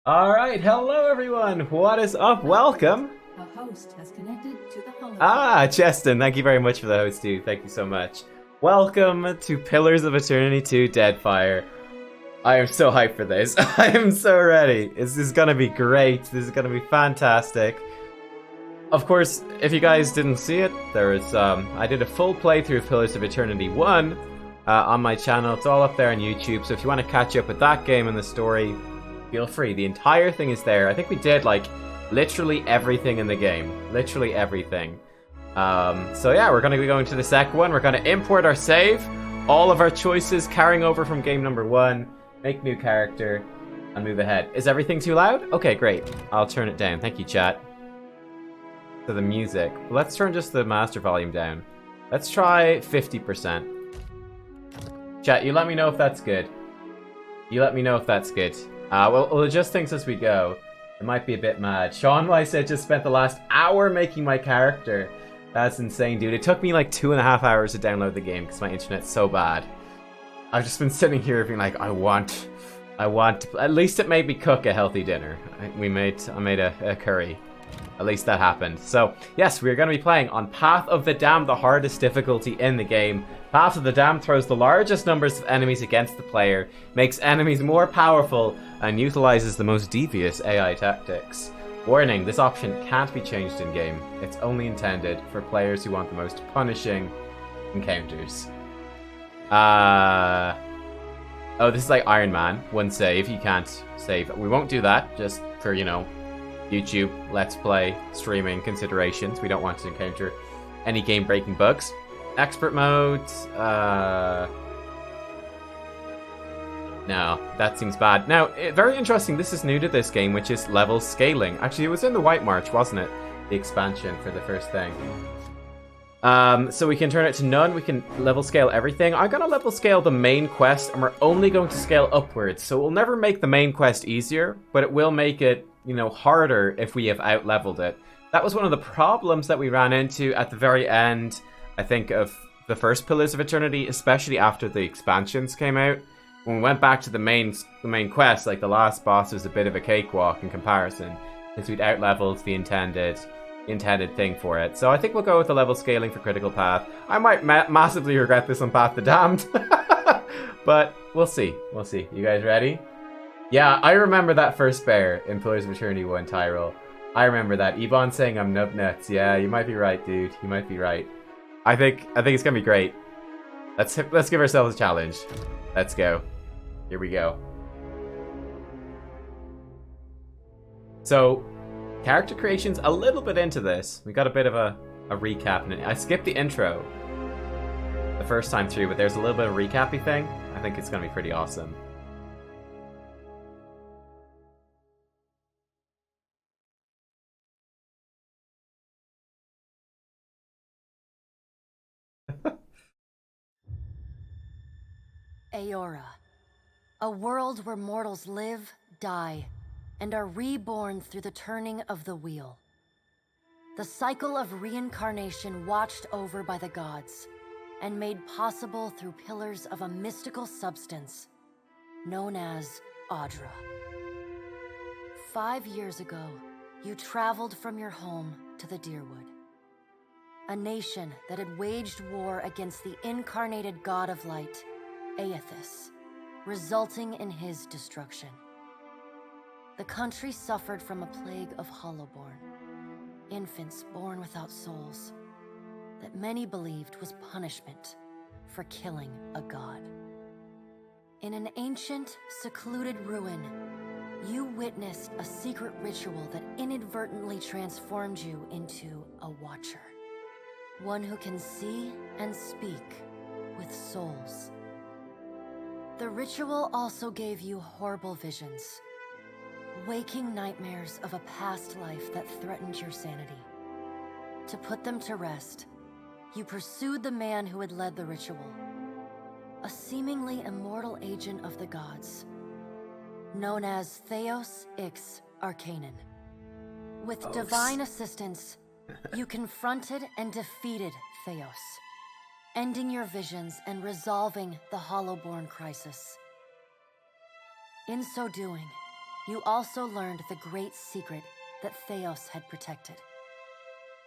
Alright, hello everyone! What is up? Welcome! A host has connected to the holodeck. Cheston, thank you very much for the host, dude. Thank you so much. Welcome to Pillars of Eternity 2 Deadfire. I am so hyped for this. I am so ready. This is gonna be great. This is gonna be fantastic. Of course, if you guys didn't see it, there is, I did a full playthrough of Pillars of Eternity 1 on my channel. It's all up there on YouTube, so if you want to catch up with that game and the story, feel free. The entire thing is there. I think we did, like, literally everything in the game. Literally everything. So yeah, we're going to be going to the second one. We're going to import our save. All of our choices carrying over from game number 1. Make new character. And move ahead. Is everything too loud? Okay, great. I'll turn it down. Thank you, chat. To the music. Let's turn just the master volume down. Let's try 50%. Chat, you let me know if that's good. You let me know if that's good. We'll adjust things as we go. It might be a bit mad. Sean Weiss said just spent the last hour making my character. That's insane, dude. It took me like 2.5 hours to download the game because my internet's so bad. I've just been sitting here being like, I want to, at least it made me cook a healthy dinner. I made a curry. At least that happened. So, yes, we're going to be playing on Path of the Damned, the hardest difficulty in the game. Path of the Damned throws the largest numbers of enemies against the player, makes enemies more powerful, and utilizes the most devious AI tactics. Warning, this option can't be changed in-game. It's only intended for players who want the most punishing encounters. Oh, this is like Iron Man. One save, you can't save. We won't do that, just for, you know, YouTube, Let's Play, streaming considerations. We don't want to encounter any game-breaking bugs. Expert mode, no, that seems bad. Now, very interesting, this is new to this game, which is level scaling. Actually, it was in the White March, wasn't it? The expansion for the first thing. So we can turn it to none, we can level scale everything. I'm gonna level scale the main quest, and we're only going to scale upwards. So it will never make the main quest easier, but it will make it, you know, harder if we have out-leveled it. That was one of the problems that we ran into at the very end, I think, of the first Pillars of Eternity, especially after the expansions came out. When we went back to the main quest, like, the last boss was a bit of a cakewalk in comparison, because we'd out-leveled the intended thing for it. So I think we'll go with the level scaling for Critical Path. I might massively regret this on Path of the Damned, but we'll see. We'll see. You guys ready? Yeah, I remember that first bear in Pillars of Eternity 1, Tyrell. I remember that. Ebon saying I'm nubnuts. Yeah, you might be right, dude. You might be right. I think it's gonna be great. Let's give ourselves a challenge. Let's go. Here we go. So, character creation's a little bit into this. We got a bit of a recap. I skipped the intro the first time through, but there's a little bit of a recappy thing. I think it's gonna be pretty awesome. Aora, a world where mortals live, die, and are reborn through the turning of the wheel. The cycle of reincarnation watched over by the gods, and made possible through pillars of a mystical substance known as Audra. 5 years ago, you traveled from your home to the Deerwood, a nation that had waged war against the incarnated god of light, Aethys, resulting in his destruction. The country suffered from a plague of hollowborn, infants born without souls, that many believed was punishment for killing a god. In an ancient, secluded ruin, you witnessed a secret ritual that inadvertently transformed you into a watcher. One who can see and speak with souls. The ritual also gave you horrible visions, waking nightmares of a past life that threatened your sanity. To put them to rest, you pursued the man who had led the ritual, a seemingly immortal agent of the gods, known as Theos Ix Arcanon. With divine assistance, you confronted and defeated Theos, ending your visions and resolving the Hollowborn crisis. In so doing, you also learned the great secret that Theos had protected.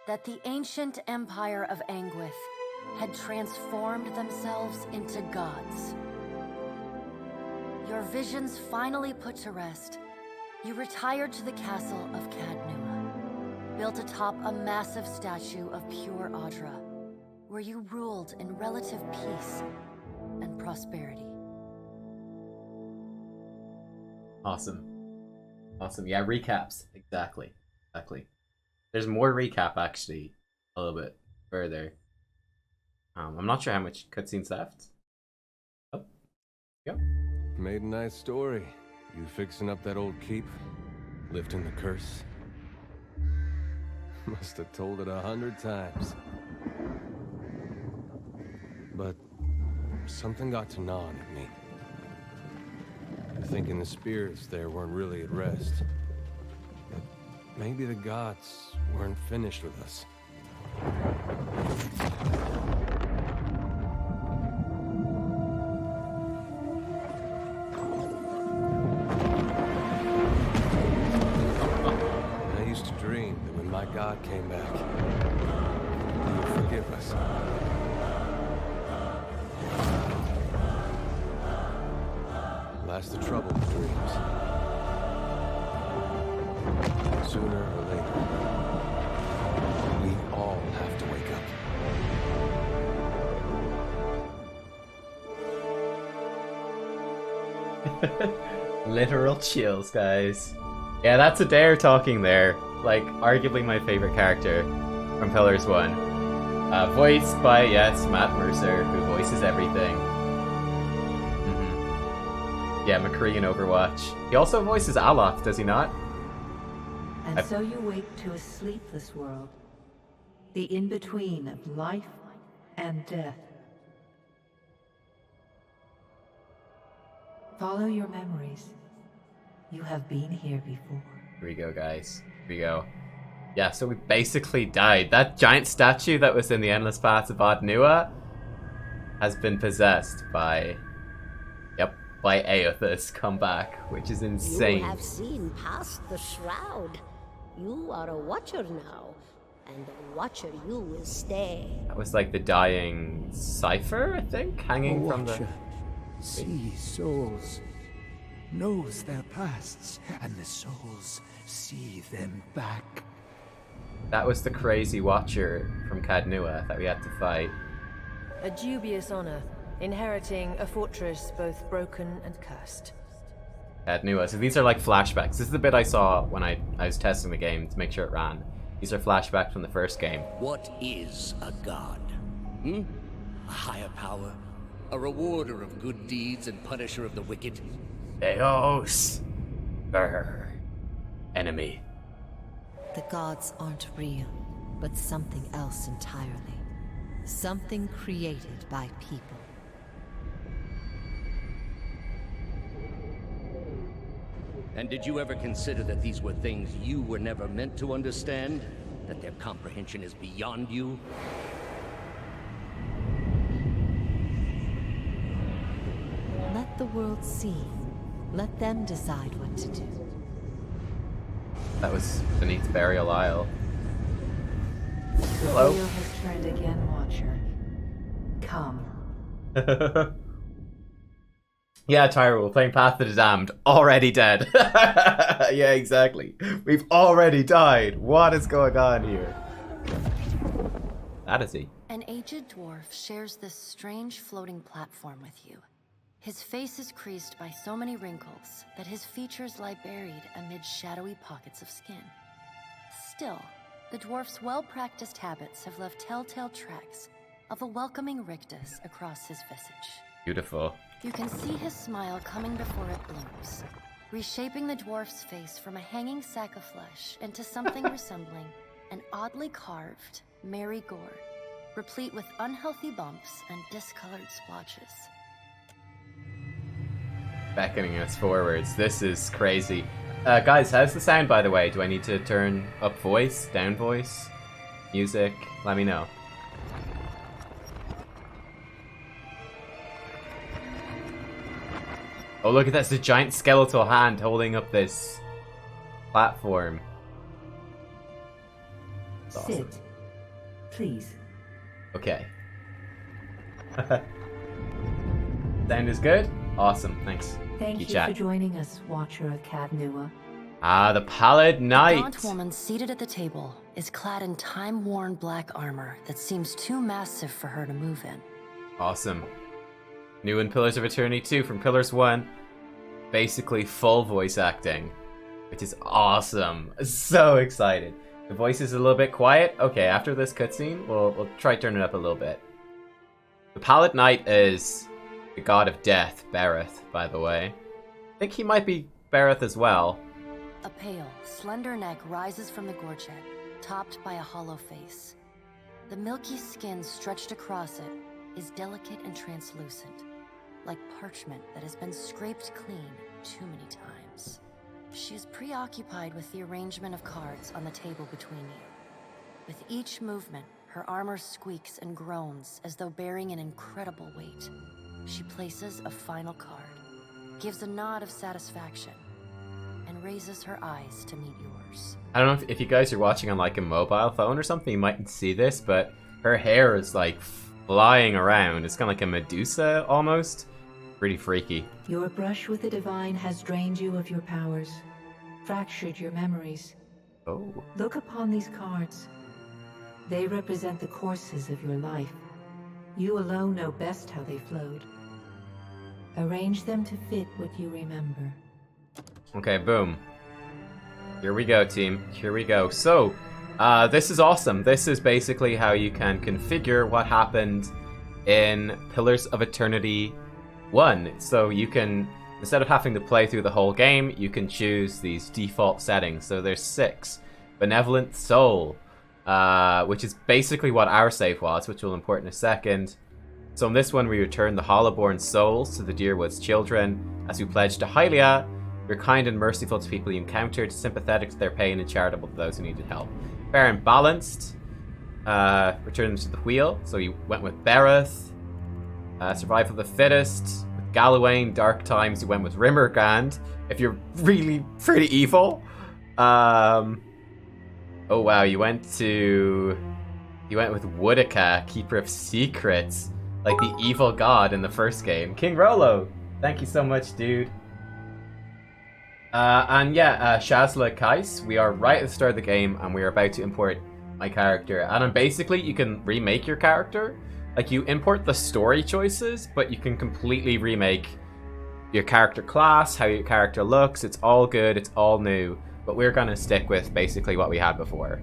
That the ancient empire of Anguith had transformed themselves into gods. Your visions finally put to rest, you retired to the castle of Cadnua, built atop a massive statue of pure Audra, where you ruled in relative peace and prosperity. Awesome. Awesome. Yeah, recaps. Exactly. There's more recap, actually, a little bit further. I'm not sure how much cutscenes left. Oh. Yep. Made a nice story. You fixing up that old keep? Lifting the curse? Must have told it 100 times. But something got to gnawing at me. Thinking the spirits there weren't really at rest. But maybe the gods weren't finished with us. I used to dream that when my god came back, he would forgive us. Last the trouble with dreams. Sooner or later, we all have to wake up. Literal chills, guys. Yeah, that's Adair talking there. Like, arguably my favorite character from Pillars 1. Voiced by, yes, Matt Mercer, who voices everything. Yeah, McCree in Overwatch. He also voices Aloth, does he not? And so you wake to a sleepless world. The in-between of life and death. Follow your memories. You have been here before. Here we go, guys. Here we go. Yeah, so we basically died. That giant statue that was in the Endless Paths of Adnua has been possessed by... by Aethys come back, which is insane. You have seen past the shroud. You are a watcher now, and a watcher you will stay. That was like the dying Cypher, I think, hanging from the... Sees souls, knows their pasts, and the souls see them back. That was the crazy watcher from Cadnua that we had to fight. A dubious honor. Inheriting a fortress both broken and cursed. Cadnua. So these are like flashbacks. This is the bit I saw when I was testing the game to make sure it ran. These are flashbacks from the first game. What is a god? A higher power? A rewarder of good deeds and punisher of the wicked? Theos. Enemy. The gods aren't real, but something else entirely. Something created by people. And did you ever consider that these were things you were never meant to understand? That their comprehension is beyond you? Let the world see. Let them decide what to do. That was beneath Burial Isle. The Hello? wheel has turned again, Watcher. Come. Yeah, Tyra, we're playing Path of the Damned. Already dead. Yeah, exactly. We've already died. What is going on here? That is he. An aged dwarf shares this strange floating platform with you. His face is creased by so many wrinkles that his features lie buried amid shadowy pockets of skin. Still, the dwarf's well-practiced habits have left telltale tracks of a welcoming rictus across his visage. Beautiful. You can see his smile coming before it blooms, reshaping the dwarf's face from a hanging sack of flesh into something resembling an oddly carved, merry gore, replete with unhealthy bumps and discolored splotches. Beckoning us forwards. This is crazy. Guys, how's the sound, by the way? Do I need to turn up voice, down voice, music? Let me know. Oh, look at that. It's a giant skeletal hand holding up this platform. That's awesome. Sit. Please. Okay. Sound is good? Awesome, thanks. Thank you chat. for joining us, Watcher of Cadnua. Ah, the Pallid Knight. The gaunt woman seated at the table is clad in time-worn black armor that seems too massive for her to move in. Awesome. New in Pillars of Eternity 2 from Pillars 1. Basically full voice acting, which is awesome. So excited. The voice is a little bit quiet. Okay, after this cutscene, we'll try to turn it up a little bit. The Pallid Knight is the god of death, Bereth, by the way. I think he might be Bereth as well. A pale, slender neck rises from the gorget, topped by a hollow face. The milky skin stretched across it is delicate and translucent, like parchment that has been scraped clean too many times. She is preoccupied with the arrangement of cards on the table between you. With each movement, her armor squeaks and groans as though bearing an incredible weight. She places a final card, gives a nod of satisfaction, and raises her eyes to meet yours. I don't know if you guys are watching on like a mobile phone or something, you mightn't see this, but her hair is like flying around. It's kind of like a Medusa almost. Pretty freaky. Your brush with the divine has drained you of your powers, fractured your memories. Oh. Look upon these cards. They represent the courses of your life. You alone know best how they flowed. Arrange them to fit what you remember. Okay, boom. Here we go, team. Here we go. So, this is awesome. This is basically how you can configure what happened in Pillars of Eternity 1. So you can, instead of having to play through the whole game, you can choose these default settings. So there's 6. Benevolent Soul, which is basically what our save was, which we'll import in a second. So in this one, we return the Hollowborn souls to the Deerwood's children, as we pledge to Hylia. You're kind and merciful to people you encountered, sympathetic to their pain, and charitable to those who needed help. Fair and balanced. Return them to the wheel. So you went with Bereth. Survival of the Fittest. With Galawain, Dark Times, you went with Rimmergand. If you're really pretty evil. Oh wow, you went with Woodaka, Keeper of Secrets. Like the evil god in the first game. King Rolo, thank you so much, dude. And yeah, Shazla Kais, we are right at the start of the game, and we are about to import my character. And then basically, you can remake your character. Like, you import the story choices, but you can completely remake your character class, how your character looks. It's all good, it's all new. But we're gonna stick with basically what we had before.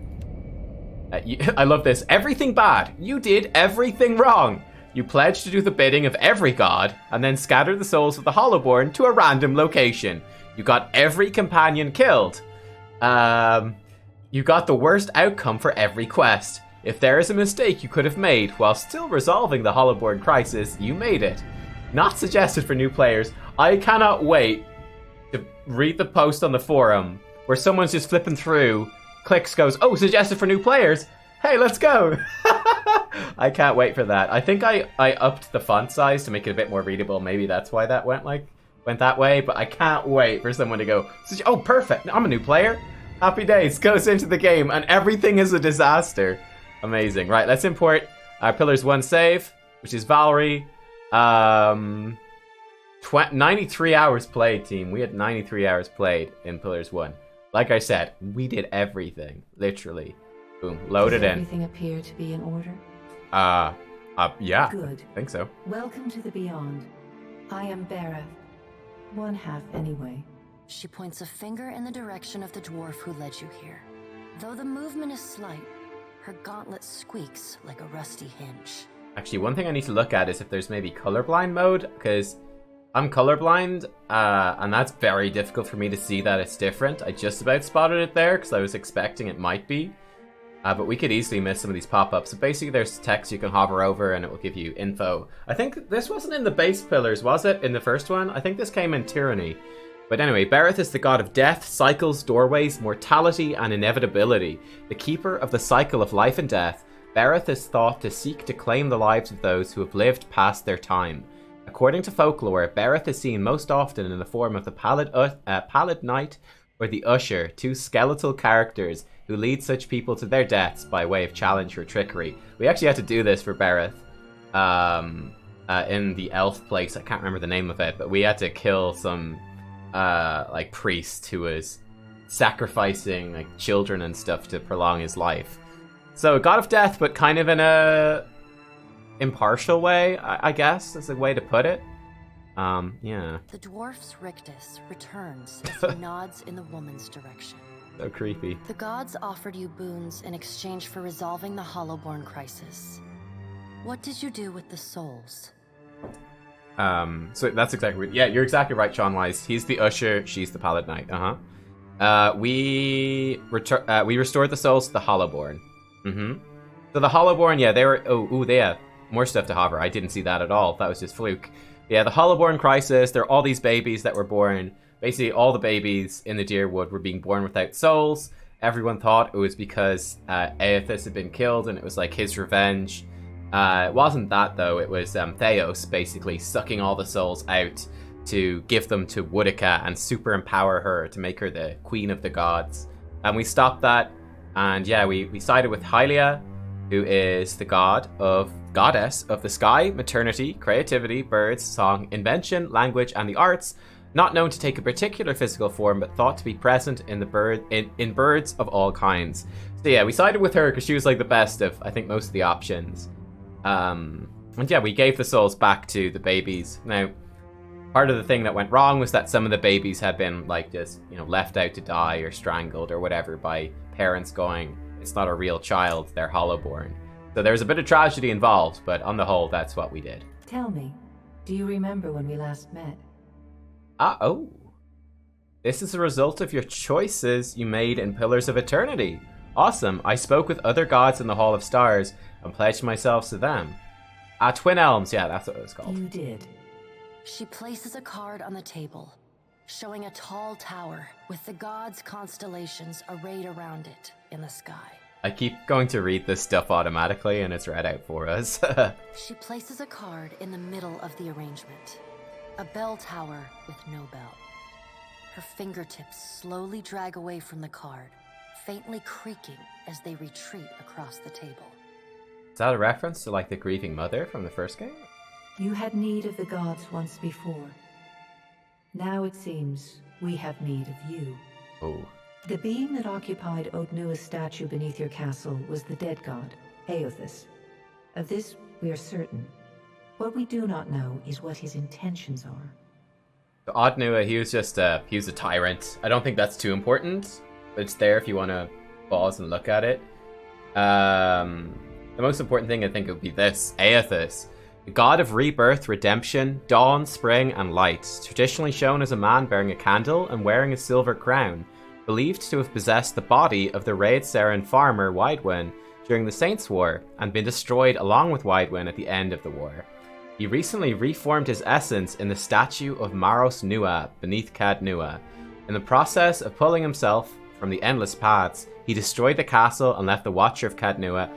I love this. Everything bad. You did everything wrong. You pledged to do the bidding of every god, and then scatter the souls of the Hollowborn to a random location. You got every companion killed. You got the worst outcome for every quest. If there is a mistake you could have made while still resolving the Hollowborn crisis, you made it. Not suggested for new players. I cannot wait to read the post on the forum where someone's just flipping through, clicks, goes, oh, suggested for new players. Hey, let's go. I can't wait for that. I think I upped the font size to make it a bit more readable. Maybe that's why that went that way, but I can't wait for someone to go, oh, perfect. I'm a new player. Happy days. Goes into the game and everything is a disaster. Amazing. Right, let's import our Pillars 1 save, which is Valerie. 93 hours played, team. We had 93 hours played in Pillars 1. Like I said, we did everything. Literally. Boom. Load it in. Does everything appear to be in order? Yeah. Good. I think so. Welcome to the Beyond. I am Bereth. One half, anyway. She points a finger in the direction of the dwarf who led you here. Though the movement is slight, her gauntlet squeaks like a rusty hinge. Actually, one thing I need to look at is if there's maybe colorblind mode, because I'm colorblind, and that's very difficult for me to see that it's different. I just about spotted it there, because I was expecting it might be. But we could easily miss some of these pop-ups. So basically there's text you can hover over and it will give you info. I think this wasn't in the base pillars, was it? In the first one? I think this came in Tyranny. But anyway, Bereth is the god of death, cycles, doorways, mortality, and inevitability. The keeper of the cycle of life and death, Bereth is thought to seek to claim the lives of those who have lived past their time. According to folklore, Bereth is seen most often in the form of the Pallid Knight or the Usher, two skeletal characters who lead such people to their deaths by way of challenge or trickery. We actually had to do this for Bereth in the elf place. I can't remember the name of it, but we had to kill some like priest who was sacrificing like children and stuff to prolong his life. So God of Death, but kind of in a impartial way, I guess is a way to put it. Yeah. The dwarf's rictus returns as he nods in the woman's direction. So creepy. The gods offered you boons in exchange for resolving the Hollowborn crisis. What did you do with the souls? So that's exactly, yeah, you're exactly right, Sean Wise. He's the Usher, she's the Pallid Knight. We restored the souls to the Hollowborn. So the Hollowborn, yeah, they were, they have more stuff to hover. I didn't see that at all. That was just fluke. Yeah, the Hollowborn crisis, there are all these babies that were born. Basically, all the babies in the Dyrwood were being born without souls. Everyone thought it was because Aethys had been killed and it was like his revenge. It wasn't that, though. It was Theos basically sucking all the souls out to give them to Woodica and super empower her to make her the queen of the gods. And we stopped that. And yeah, we sided with Hylia, who is the goddess of the sky, maternity, creativity, birds, song, invention, language, and the arts. Not known to take a particular physical form, but thought to be present in in birds of all kinds. So yeah, we sided with her because she was like the best of, I think, most of the options. And yeah, we gave the souls back to the babies. Now, part of the thing that went wrong was that some of the babies had been like just, left out to die or strangled or whatever by parents going, it's not a real child, they're Hollowborn. So there was a bit of tragedy involved, but on the whole, that's what we did. Tell me, do you remember when we last met? Oh. This is a result of your choices you made in Pillars of Eternity. Awesome. I spoke with other gods in the Hall of Stars and pledged myself to them. Twin Elms, yeah, that's what it was called. You did. She places a card on the table, showing a tall tower with the gods' constellations arrayed around it in the sky. I keep going to read this stuff automatically and it's read out for us. She places a card in the middle of the arrangement. A bell tower with no bell. Her fingertips slowly drag away from the card, faintly creaking as they retreat across the table. Is that a reference to like the grieving mother from the first game? You had need of the gods once before. Now it seems we have need of you. Oh. The being that occupied Odnua's statue beneath your castle was the dead god, Aethys. Of this we are certain. What we do not know is what his intentions are. So Odnua, he was a tyrant. I don't think that's too important, but it's there if you want to pause and look at it. The most important thing I think would be this, Aethys. The god of rebirth, redemption, dawn, spring, and light. Traditionally shown as a man bearing a candle and wearing a silver crown. Believed to have possessed the body of the Raid Seren farmer Widewyn during the Saints' War and been destroyed along with Widewyn at the end of the war. He recently reformed his essence in the statue of Maros Nua beneath Cad Nua. In the process of pulling himself from the endless paths, he destroyed the castle and left the Watcher of Cad Nua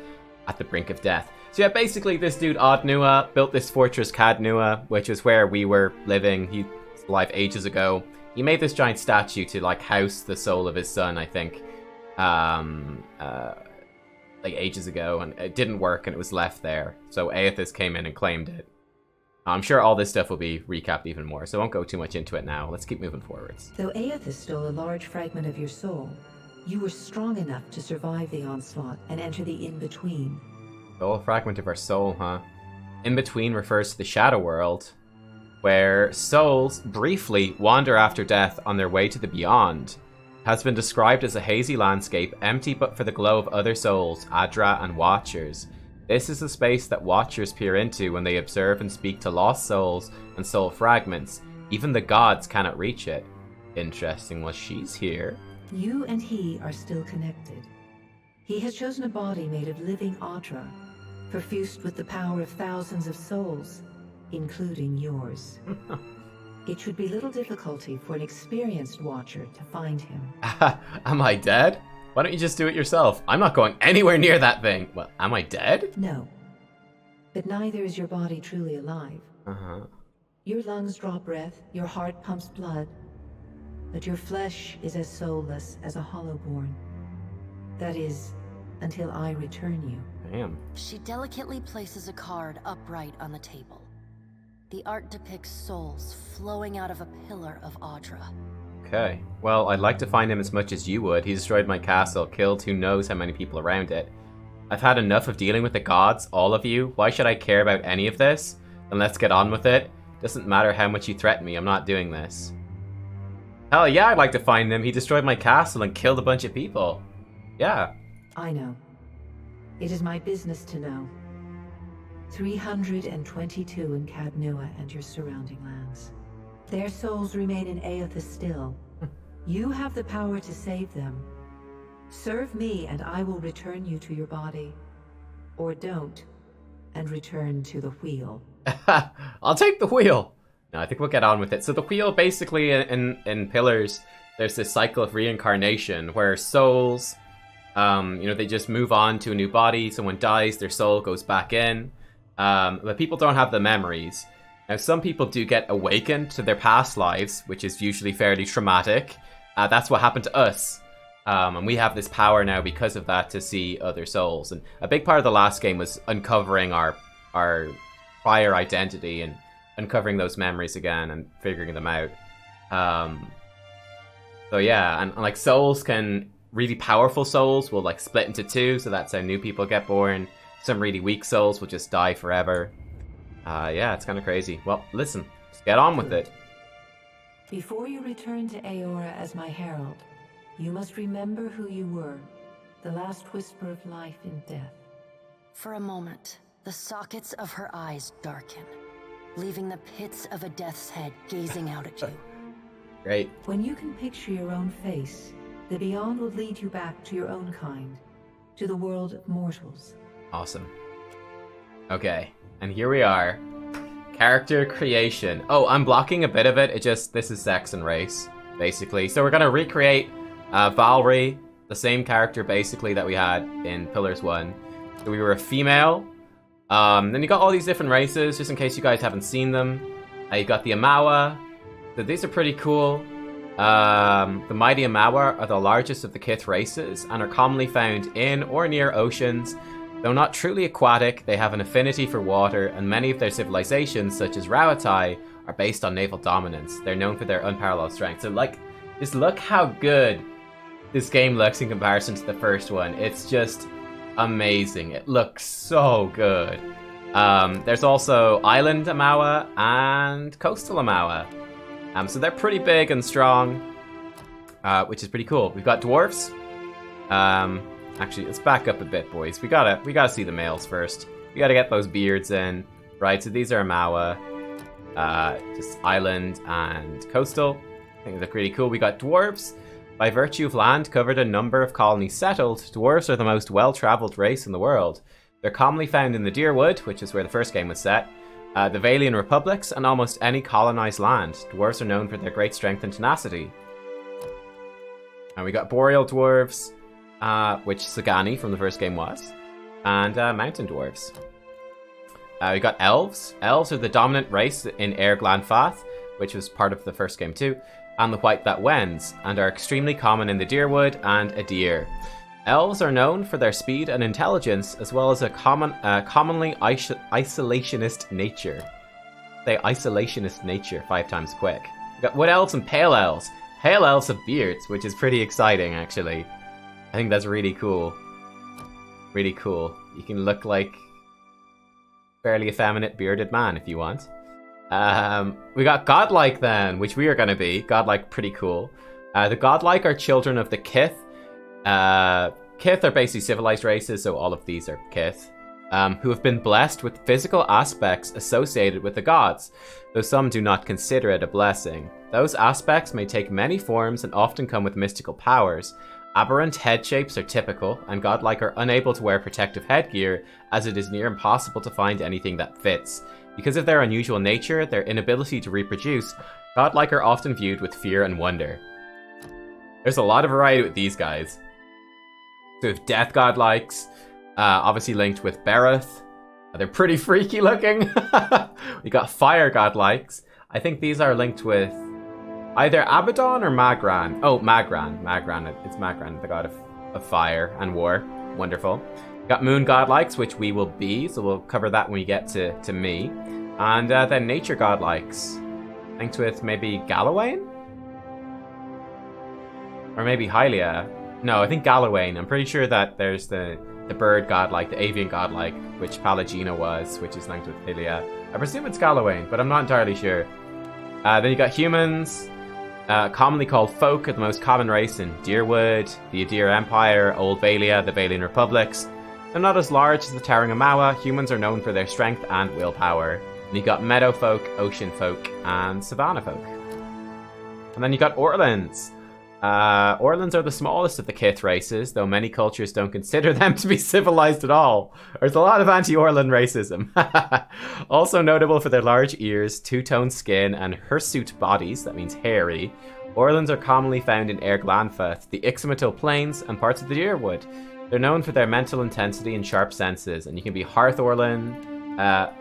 at the brink of death. So yeah, basically this dude Odnua built this fortress Cad Nua, which is where we were living. He was alive ages ago. He made this giant statue to like house the soul of his son, I think, like ages ago, and it didn't work and it was left there. So Aethys came in and claimed it. I'm sure all this stuff will be recapped even more, so I won't go too much into it now. Let's keep moving forwards. Though Aethys stole a large fragment of your soul, you were strong enough to survive the onslaught and enter the in-between. Stole a fragment of our soul, huh? In-between refers to the Shadow World, where souls briefly wander after death on their way to the beyond. It has been described as a hazy landscape, empty but for the glow of other souls, Adra and Watchers. This is the space that Watchers peer into when they observe and speak to lost souls and soul fragments. Even the gods cannot reach it. Interesting, well, she's here. You and he are still connected. He has chosen a body made of living Adra, perfused with the power of thousands of souls, including yours. It should be little difficulty for an experienced Watcher to find him. Am I dead? Why don't you just do it yourself? I'm not going anywhere near that thing. Well, am I dead? No. But neither is your body truly alive. Your lungs draw breath, your heart pumps blood, but your flesh is as soulless as a hollowborn. That is, until I return you. Damn. She delicately places a card upright on the table. The art depicts souls flowing out of a pillar of Audra. Okay. Well, I'd like to find him as much as you would. He destroyed my castle, killed who knows how many people around it. I've had enough of dealing with the gods, all of you. Why should I care about any of this? Then let's get on with it. Doesn't matter how much you threaten me, I'm not doing this. Hell yeah, I'd like to find him. He destroyed my castle and killed a bunch of people. Yeah. I know. It is my business to know. 322 in Cadnua and your surrounding lands. Their souls remain in Aethys still. You have the power to save them. Serve me and I will return you to your body. Or don't, and return to the wheel. I'll take the wheel. No, I think we'll get on with it. So the wheel, basically, in Pillars, there's this cycle of reincarnation where souls, they just move on to a new body. Someone dies, their soul goes back in. But people don't have the memories. Now, some people do get awakened to their past lives, which is usually fairly traumatic. That's what happened to us. And we have this power now because of that to see other souls. And a big part of the last game was uncovering our prior identity and uncovering those memories again and figuring them out. So yeah, and like souls can, really powerful souls will like split into two, so that's how new people get born. Some really weak souls will just die forever. Yeah, it's kind of crazy. Well, listen, just get on with it. Before you return to Aora as my herald, you must remember who you were, the last whisper of life in death. For a moment, the sockets of her eyes darken, leaving the pits of a death's head gazing out at you. Great. When you can picture your own face, the Beyond will lead you back to your own kind, to the world of mortals. Awesome. Okay, and here we are. Character creation. Oh, I'm blocking a bit of it. This is sex and race, basically. So we're gonna recreate Valry, the same character basically that we had in Pillars 1. So we were a female. Then you got all these different races, just in case you guys haven't seen them. You got the Amawa. So these are pretty cool. The mighty Amawa are the largest of the Kith races and are commonly found in or near oceans. Though not truly aquatic, they have an affinity for water, and many of their civilizations, such as Rauatai, are based on naval dominance. They're known for their unparalleled strength. So just look how good this game looks in comparison to the first one. It's just amazing. It looks so good. There's also Island Amawa and Coastal Amawa. So they're pretty big and strong, which is pretty cool. We've got Dwarfs. Actually, let's back up a bit, boys. We gotta see the males first. We gotta get those beards in. Right, so these are Amawa. Just Island and Coastal. I think they look really cool. We got Dwarves. By virtue of land covered and number of colonies settled, Dwarves are the most well-traveled race in the world. They're commonly found in the Deerwood, which is where the first game was set, the Valian Republics, and almost any colonized land. Dwarves are known for their great strength and tenacity. And we got Boreal Dwarves, which Sagani from the first game was, and Mountain Dwarves. We got Elves. Elves are the dominant race in Air Glanfath, which was part of the first game too, and the White That Wends, and are extremely common in the Deerwood and Adir. Elves are known for their speed and intelligence, as well as a commonly isolationist nature. Say isolationist nature 5 times quick. We got Wood Elves and Pale Elves. Pale Elves have beards, which is pretty exciting, actually. I think that's really cool. Really cool. You can look like fairly effeminate bearded man if you want. We got godlike then, which we are going to be. Godlike, pretty cool. The godlike are children of the Kith. Kith are basically civilized races, so all of these are Kith, who have been blessed with physical aspects associated with the gods, though some do not consider it a blessing. Those aspects may take many forms and often come with mystical powers. Aberrant head shapes are typical, and godlike are unable to wear protective headgear, as it is near impossible to find anything that fits. Because of their unusual nature, their inability to reproduce, godlike are often viewed with fear and wonder. There's a lot of variety with these guys. So we have death godlikes, obviously linked with Bereth. They're pretty freaky looking. We got fire godlikes. I think these are linked with either Abaddon or Magran. Oh, Magran. It's Magran, the god of fire and war. Wonderful. Got moon godlikes, which we will be, so we'll cover that when we get to me. And then nature godlikes, linked with maybe Galawain? Or maybe Hylia. No, I think Galawain. I'm pretty sure that there's the bird godlike, the avian godlike, which Pallegina was, which is linked with Hylia. I presume it's Galawain, but I'm not entirely sure. Then you got humans, commonly called folk, are the most common race in Dyrwood, the Adir Empire, Old Valia, the Valian Republics. They're not as large as the Towering Amawa. Humans are known for their strength and willpower. And you got meadow folk, ocean folk, and savannah folk. And then you got Orlans. Orlans are the smallest of the Kith races, though many cultures don't consider them to be civilized at all. There's a lot of anti-Orlan racism. Also notable for their large ears, two-tone skin, and hirsute bodies, that means hairy. Orlans are commonly found in Erglanfath, the Ixomatil Plains, and parts of the Dyrwood. They're known for their mental intensity and sharp senses, and you can be Hearth Orlan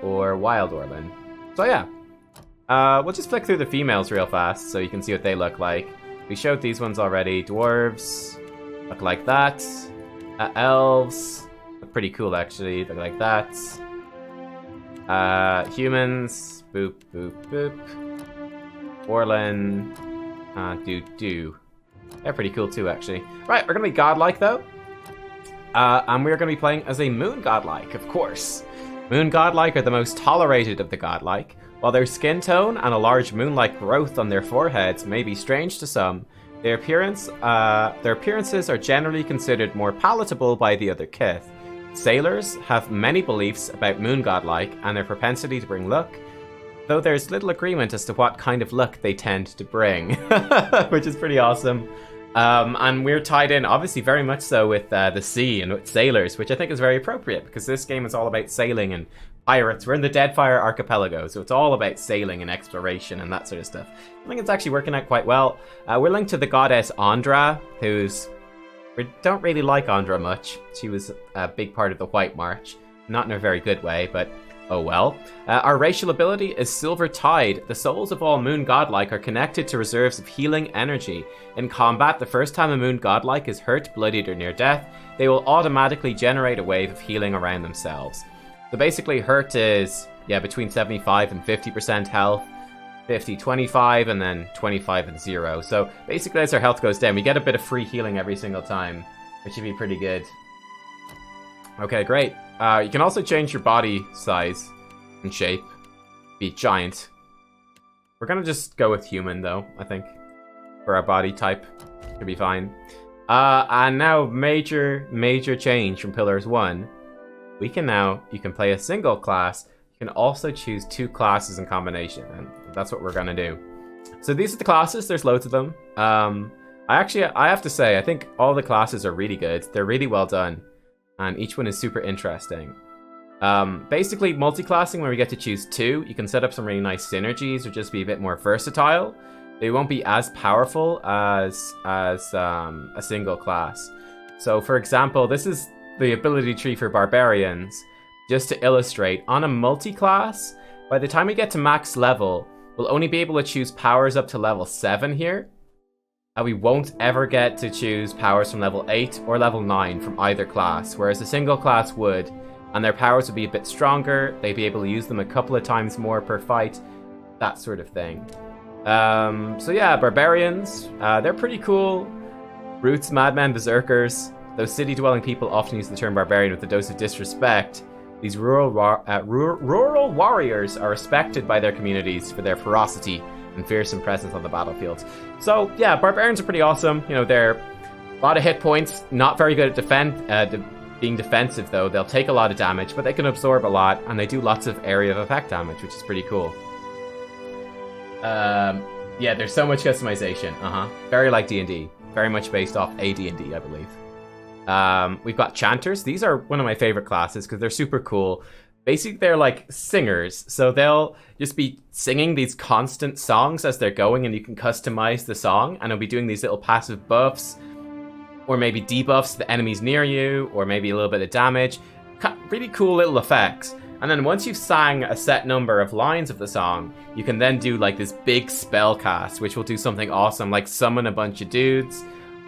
or Wild Orlan. So yeah, we'll just flick through the females real fast so you can see what they look like. We showed these ones already. Dwarves look like that. Elves look pretty cool actually. Look like that. Humans, boop boop boop. Orlan, do. They're pretty cool too actually. Right, we're gonna be godlike though. And we're going to be playing as a moon godlike, of course. Moon godlike are the most tolerated of the godlike. While their skin tone and a large moon-like growth on their foreheads may be strange to some, their appearances are generally considered more palatable by the other Kith. Sailors have many beliefs about moon godlike and their propensity to bring luck, though there's little agreement as to what kind of luck they tend to bring, which is pretty awesome. And we're tied in, obviously, very much so with the sea and with sailors, which I think is very appropriate because this game is all about sailing and pirates. We're in the Deadfire archipelago, so it's all about sailing and exploration and that sort of stuff. I think it's actually working out quite well. We're linked to the goddess Andra, we don't really like Andra much. She was a big part of the White March, not in a very good way, but oh well. Our racial ability is Silver Tide. The souls of all moon godlike are connected to reserves of healing energy. In combat, the first time a moon godlike is hurt, bloodied, or near death, they will automatically generate a wave of healing around themselves. So basically, hurt is, between 75 and 50% health, 50, 25, and then 25 and 0. So basically, as our health goes down, we get a bit of free healing every single time, which should be pretty good. Okay, great. You can also change your body size and shape. Be giant. We're gonna just go with human, though, I think. For our body type. Should be fine. And now, major change from Pillars 1. You can play a single class. You can also choose 2 classes in combination, and that's what we're gonna do. So these are the classes. There's loads of them. I have to say, I think all the classes are really good. They're really well done. And each one is super interesting. Basically, multi-classing, where we get to choose 2, you can set up some really nice synergies or just be a bit more versatile. They won't be as powerful as a single class. So, for example, this is the ability tree for barbarians. Just to illustrate, on a multi-class, by the time we get to max level, we'll only be able to choose powers up to level 7 here. And we won't ever get to choose powers from level 8 or level 9 from either class, whereas a single class would, and their powers would be a bit stronger, they'd be able to use them a couple of times more per fight, that sort of thing. So yeah, barbarians, they're pretty cool. Brutes, madmen, berserkers. Though city-dwelling people often use the term barbarian with a dose of disrespect, these rural warriors are respected by their communities for their ferocity and fearsome presence on the battlefield. So yeah, barbarians are pretty awesome. You know, they're a lot of hit points, not very good at being defensive though. They'll take a lot of damage, but they can absorb a lot, and they do lots of area of effect damage, which is pretty cool. Yeah, there's so much customization. Very like D&D. Very much based off AD&D, I believe. We've got Chanters. These are one of my favorite classes because they're super cool. Basically, they're like singers. So they'll just be singing these constant songs as they're going, and you can customize the song, and it'll be doing these little passive buffs, or maybe debuffs to the enemies near you, or maybe a little bit of damage. Really cool little effects. And then once you've sang a set number of lines of the song, you can then do like this big spell cast, which will do something awesome, like summon a bunch of dudes,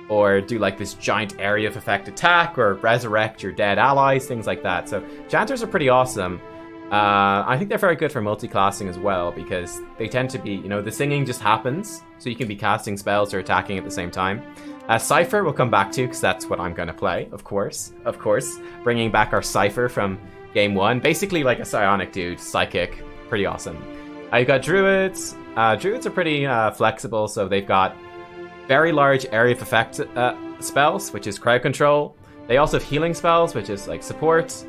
or do like this giant area of effect attack, or resurrect your dead allies, things like that. So Chanters are pretty awesome. I think they're very good for multi-classing as well, because they tend to be, you know, the singing just happens, so you can be casting spells or attacking at the same time. Cypher we'll come back to, because that's what I'm going to play, of course, bringing back our Cypher from Game 1. Basically like a psionic dude, psychic, pretty awesome. You've got Druids. Druids are pretty flexible, so they've got very large area of effect spells, which is crowd control. They also have healing spells, which is like support.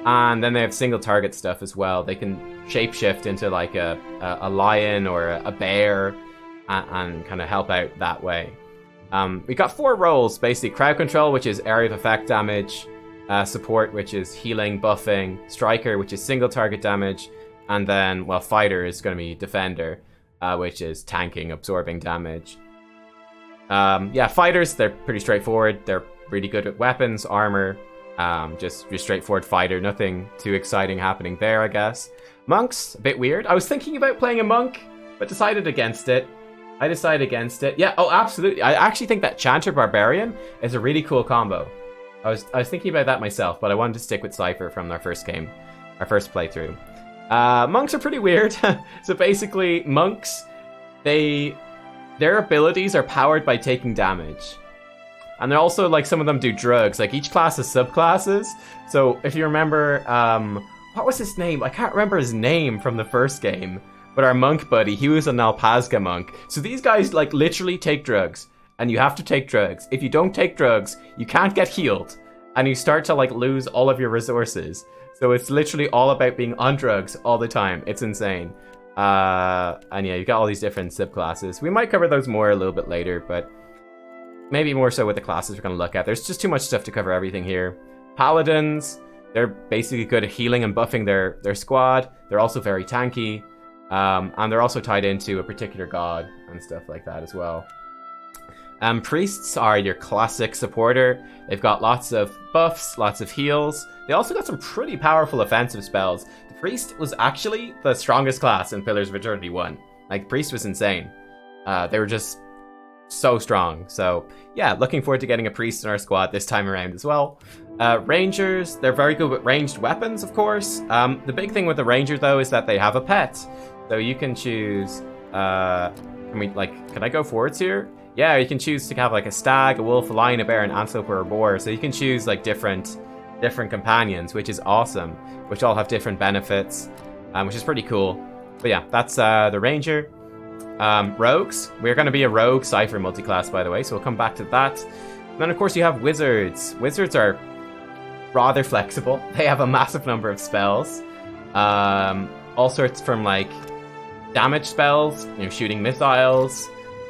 And then they have single target stuff as well. They can shapeshift into like a lion or a bear and kind of help out that way. We got 4 roles, basically. Crowd control, which is area of effect damage. Support, which is healing, buffing. Striker, which is single target damage. And then, well, fighter is going to be defender, which is tanking, absorbing damage. Yeah, fighters, they're pretty straightforward. They're really good at weapons, armor. Just your straightforward fighter. Nothing too exciting happening there, I guess. Monks, a bit weird. I was thinking about playing a monk, but decided against it. I decided against it. Yeah, oh, absolutely. I actually think that Chanter Barbarian is a really cool combo. I was thinking about that myself, but I wanted to stick with Cypher from our first game, our first playthrough. Monks are pretty weird. So basically, monks, their abilities are powered by taking damage. And they're also, like, some of them do drugs. Like, each class has subclasses. So if you remember, what was his name? I can't remember his name from the first game. But our monk buddy, he was an Alpazga monk. So these guys, like, literally take drugs. And you have to take drugs. If you don't take drugs, you can't get healed. And you start to, like, lose all of your resources. So it's literally all about being on drugs all the time. It's insane. And yeah, you got all these different subclasses. We might cover those more a little bit later, but maybe more so with the classes we're going to look at. There's just too much stuff to cover everything here. Paladins, they're basically good at healing and buffing their squad. They're also very tanky. And they're also tied into a particular god and stuff like that as well. Priests are your classic supporter. They've got lots of buffs, lots of heals. They also got some pretty powerful offensive spells. The priest was actually the strongest class in Pillars of Eternity 1. Like, priest was insane. They were just so strong. So yeah, looking forward to getting a priest in our squad this time around as well. Rangers, they're very good with ranged weapons, of course. The big thing with the ranger though is that they have a pet. So you can choose, can I go forwards here? Yeah, you can choose to have like a stag, a wolf, a lion, a bear, an antelope, or a boar. So you can choose like different companions, which is awesome, which all have different benefits, which is pretty cool. But yeah, that's the ranger. Rogues, we're going to be a rogue Cypher multiclass, by the way, so we'll come back to that. And then of course you have wizards. Wizards are rather flexible. They have a massive number of spells, all sorts from like damage spells, you know, shooting missiles,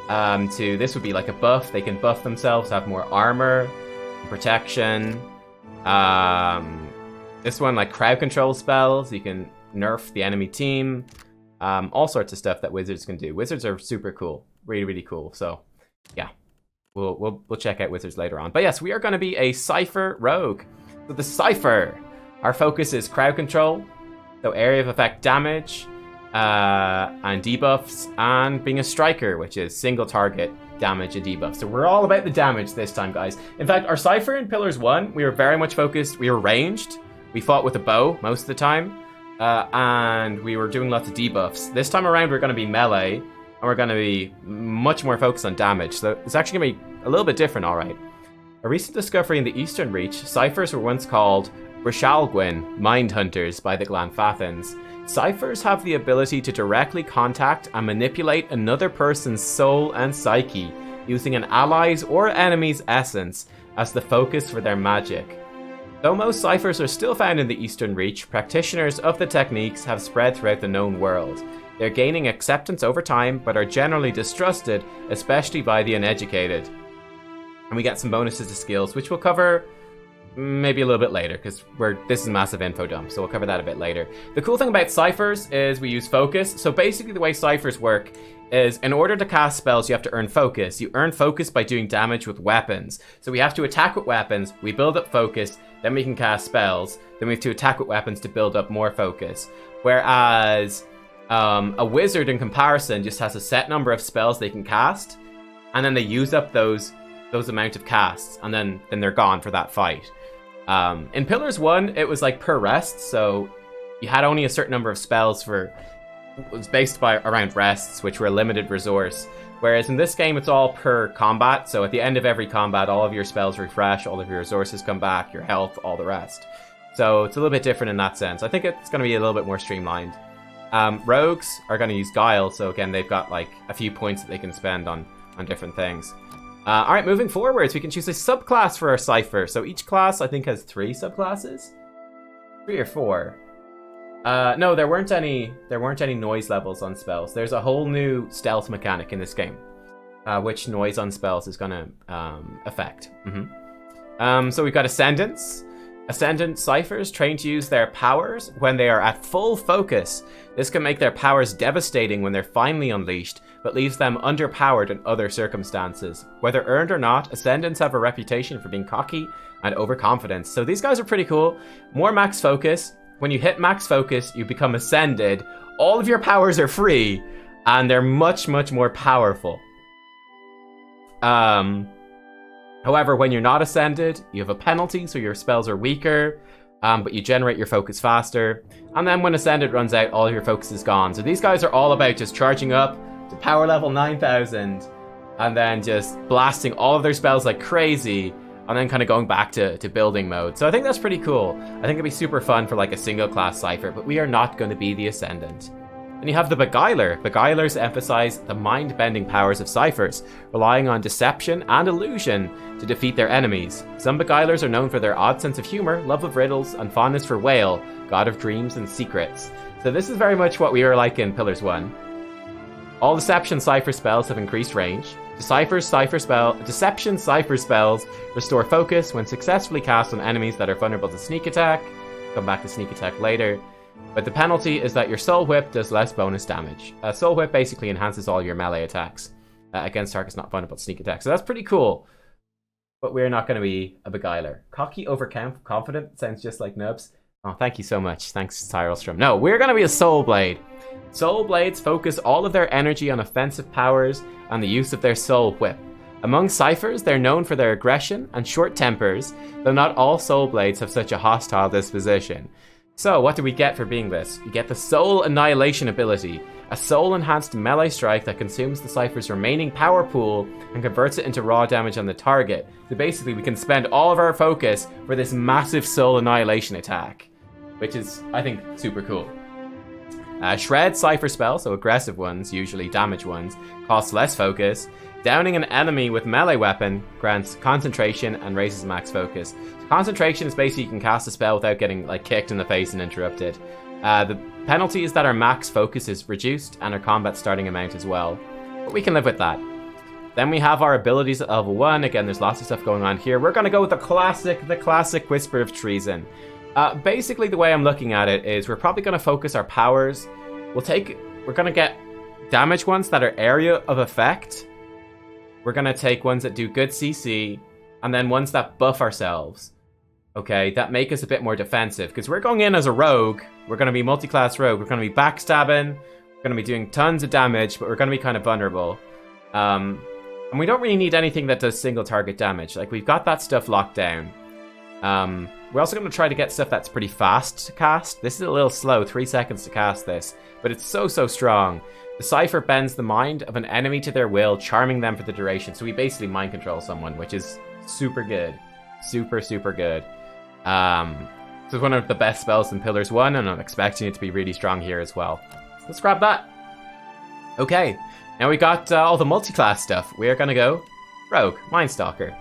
to this would be like a buff. They can buff themselves, have more armor, protection. This one, like crowd control spells, you can nerf the enemy team. All sorts of stuff that wizards can do. Wizards are super cool, really, really cool. So, yeah, we'll check out wizards later on. But yes, we are going to be a Cypher Rogue. So the Cypher, our focus is crowd control, so area of effect damage, and debuffs, and being a striker, which is single target damage and debuff. So we're all about the damage this time, guys. In fact, our Cypher in Pillars 1, we were very much focused. We were ranged. We fought with a bow most of the time. And we were doing lots of debuffs. This time around, we're going to be melee, and we're going to be much more focused on damage. So it's actually going to be a little bit different, all right. A recent discovery in the Eastern Reach, Cyphers were once called Brishalgwyn, Mind Hunters, by the Glanfathans. Cyphers have the ability to directly contact and manipulate another person's soul and psyche, using an ally's or enemy's essence as the focus for their magic. Though most ciphers are still found in the Eastern Reach, practitioners of the techniques have spread throughout the known world. They're gaining acceptance over time, but are generally distrusted, especially by the uneducated. And we get some bonuses to skills, which we'll cover maybe a little bit later, because this is a massive info dump, so we'll cover that a bit later. The cool thing about ciphers is we use focus. So basically the way ciphers work is in order to cast spells, you have to earn focus. You earn focus by doing damage with weapons. So we have to attack with weapons, we build up focus, then we can cast spells, then we have to attack with weapons to build up more focus. Whereas a wizard, in comparison, just has a set number of spells they can cast, and then they use up those amount of casts, and then they're gone for that fight. In Pillars 1, it was like per rest, so you had only a certain number of spells it was based around rests, which were a limited resource. Whereas in this game, it's all per combat, so at the end of every combat, all of your spells refresh, all of your resources come back, your health, all the rest. So it's a little bit different in that sense. I think it's going to be a little bit more streamlined. Rogues are going to use Guile, so again, they've got like a few points that they can spend on different things. Alright, moving forwards, we can choose a subclass for our Cypher. So each class, I think, has 3 subclasses? 3 or 4. No, there weren't any noise levels on spells. There's a whole new stealth mechanic in this game, which noise on spells is going to affect. So we've got Ascendants. Ascendant Ciphers train to use their powers when they are at full focus. This can make their powers devastating when they're finally unleashed, but leaves them underpowered in other circumstances. Whether earned or not, Ascendants have a reputation for being cocky and overconfident. So these guys are pretty cool. More max focus. When you hit max focus, you become Ascended. All of your powers are free, and they're much, much more powerful. However, when you're not Ascended, you have a penalty, so your spells are weaker, but you generate your focus faster. And then when Ascended runs out, all your focus is gone. So these guys are all about just charging up to power level 9000, and then just blasting all of their spells like crazy, and then kind of going back to building mode. So I think that's pretty cool. I think it'd be super fun for like a single class Cypher, but we are not going to be the Ascendant. And you have the Beguiler. Beguilers emphasize the mind-bending powers of Cyphers, relying on deception and illusion to defeat their enemies. Some Beguilers are known for their odd sense of humor, love of riddles, and fondness for Whale, god of dreams and secrets. So this is very much what we were like in Pillars 1. All Deception Cypher spells have increased range. Deception Cypher spells restore focus when successfully cast on enemies that are vulnerable to sneak attack. Come back to sneak attack later. But the penalty is that your Soul Whip does less bonus damage. Soul Whip basically enhances all your melee attacks against targets not vulnerable to sneak attack. So that's pretty cool. But we're not going to be a Beguiler. Cocky, overconfident sounds just like Nubs. Oh, thank you so much. Thanks, Tyrelstrom. No, we're going to be a Soul Blade. Soul Blades focus all of their energy on offensive powers and the use of their Soul Whip. Among Cyphers, they're known for their aggression and short tempers, though not all Soul Blades have such a hostile disposition. So, what do we get for being this? You get the Soul Annihilation ability, a soul-enhanced melee strike that consumes the Cypher's remaining power pool and converts it into raw damage on the target. So basically, we can spend all of our focus for this massive Soul Annihilation attack, which is, I think, super cool. Shred Cypher spell, so aggressive ones, usually damage ones, cost less focus. Downing an enemy with melee weapon grants concentration and raises max focus. So concentration is basically you can cast a spell without getting like kicked in the face and interrupted. The penalty is that our max focus is reduced and our combat starting amount as well. But we can live with that. Then we have our abilities at level 1. Again, there's lots of stuff going on here. We're going to go with the classic Whisper of Treason. Basically, the way I'm looking at it is we're probably going to focus our powers. We're going to get damage ones that are area of effect. We're going to take ones that do good CC, and then ones that buff ourselves. Okay, that make us a bit more defensive, because we're going in as a rogue. We're going to be multi-class rogue. We're going to be backstabbing. We're going to be doing tons of damage, but we're going to be kind of vulnerable. And we don't really need anything that does single target damage. Like, we've got that stuff locked down. We're also going to try to get stuff that's pretty fast to cast. This is a little slow, 3 seconds to cast this, but it's so strong. The Cypher bends the mind of an enemy to their will, charming them for the duration. So we basically mind control someone, which is super good. Super good. So it's one of the best spells in Pillars 1, and I'm expecting it to be really strong here as well. So let's grab that. Okay, now we got all the multi-class stuff. We are going to go Rogue, Mindstalker.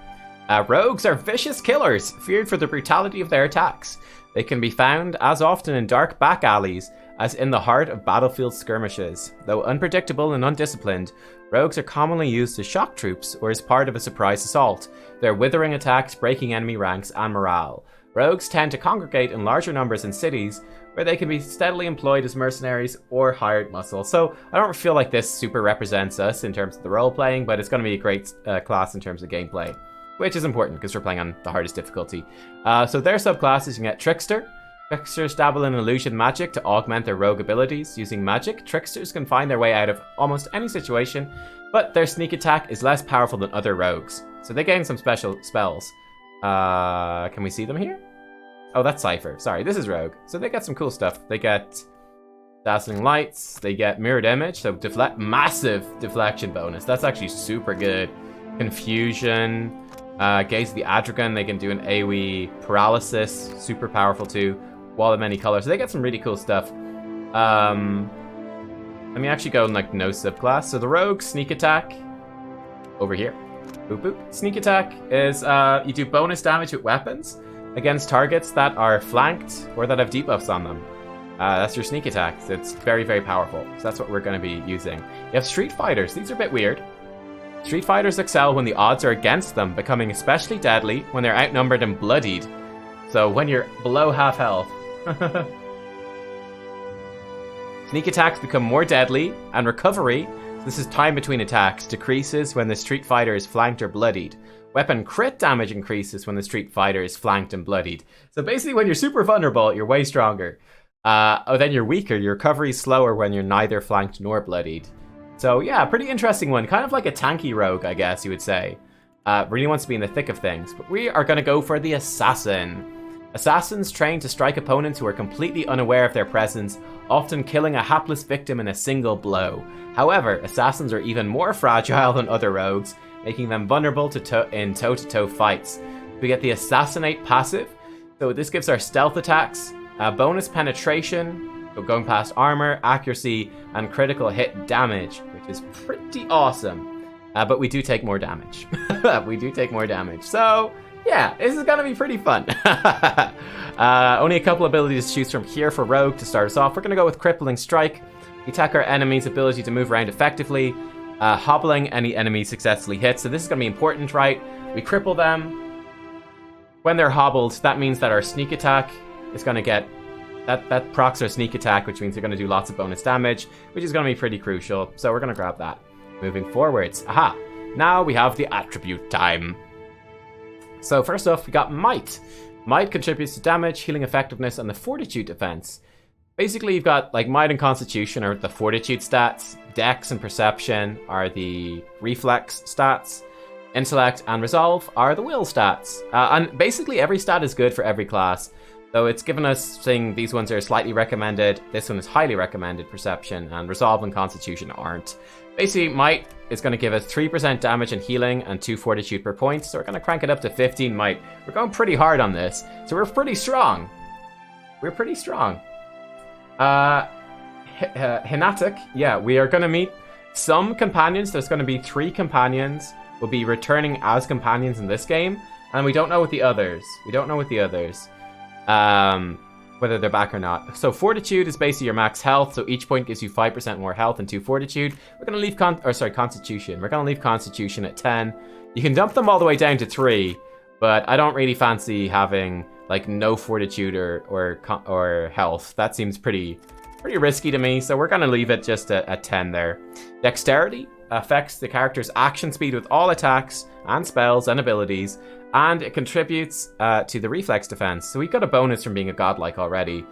Rogues are vicious killers, feared for the brutality of their attacks. They can be found as often in dark back alleys as in the heart of battlefield skirmishes. Though unpredictable and undisciplined, Rogues are commonly used as shock troops or as part of a surprise assault. Their withering attacks, breaking enemy ranks, and morale. Rogues tend to congregate in larger numbers in cities, where they can be steadily employed as mercenaries or hired muscle. So I don't feel like this super represents us in terms of the role-playing, but it's going to be a great class in terms of gameplay, which is important because we're playing on the hardest difficulty. So their subclasses, you can get Trickster. Tricksters dabble in illusion magic to augment their rogue abilities. Using magic, tricksters can find their way out of almost any situation, but their sneak attack is less powerful than other rogues. So they gain some special spells. Can we see them here? Oh, that's Cypher. Sorry, this is Rogue. So they get some cool stuff. They get Dazzling Lights. They get Mirrored Image, so massive deflection bonus. That's actually super good. Confusion. Gaze of the Adragon. They can do an AoE Paralysis. Super powerful too. Wall of Many Colors. So they get some really cool stuff. Let me actually go in like no subclass. So the Rogue Sneak Attack over here. Boop boop. Sneak Attack is you do bonus damage with weapons against targets that are flanked or that have debuffs on them. That's your sneak attack. It's very, very powerful. So that's what we're going to be using. You have Street Fighters. These are a bit weird. Street Fighters excel when the odds are against them, becoming especially deadly when they're outnumbered and bloodied. So when you're below half health. Sneak attacks become more deadly, and recovery, this is time between attacks, decreases when the Street Fighter is flanked or bloodied. Weapon crit damage increases when the Street Fighter is flanked and bloodied. So basically when you're super vulnerable, you're way stronger. Then you're weaker. Your recovery is slower when you're neither flanked nor bloodied. So yeah, pretty interesting one. Kind of like a tanky rogue, I guess you would say. Really wants to be in the thick of things. But we are going to go for the Assassin. Assassins train to strike opponents who are completely unaware of their presence, often killing a hapless victim in a single blow. However, Assassins are even more fragile than other rogues, making them vulnerable in toe-to-toe fights. We get the Assassinate passive. So this gives our stealth attacks bonus penetration, so going past armor, accuracy, and critical hit damage, which is pretty awesome. But we do take more damage. We do take more damage. So yeah, this is gonna be pretty fun. Only a couple abilities to choose from here for Rogue to start us off. We're gonna go with Crippling Strike. We attack our enemy's ability to move around effectively, hobbling any enemy successfully hit. So this is gonna be important, right? We cripple them. When they're hobbled, that means that our sneak attack is gonna get that procs our sneak attack, which means they're gonna do lots of bonus damage, which is gonna be pretty crucial. So we're gonna grab that. Moving forwards. Aha! Now we have the attribute time. So first off, we got Might. Might contributes to damage, healing effectiveness, and the Fortitude defense. Basically, you've got like Might and Constitution are the Fortitude stats. Dex and Perception are the Reflex stats. Intellect and Resolve are the Will stats. And basically, every stat is good for every class. So it's given us saying these ones are slightly recommended. This one is highly recommended, Perception, and Resolve and Constitution aren't. Basically, Might is going to give us 3% damage and healing and 2 Fortitude per point. So we're going to crank it up to 15 Might. We're going pretty hard on this. So we're pretty strong. We're pretty strong. Hinatic, yeah, we are going to meet some companions. There's going to be 3 companions. Will be returning as companions in this game. And we don't know what the others. We don't know what the others. Whether they're back or not. So Fortitude is basically your max health, so each point gives you 5% more health and 2 Fortitude. We're gonna leave Constitution. We're gonna leave Constitution at 10. You can dump them all the way down to 3, but I don't really fancy having like no Fortitude or health. That seems pretty risky to me, so we're gonna leave it just at 10 there. Dexterity affects the character's action speed with all attacks and spells and abilities, and it contributes to the reflex defense. So we've got a bonus from being a godlike already.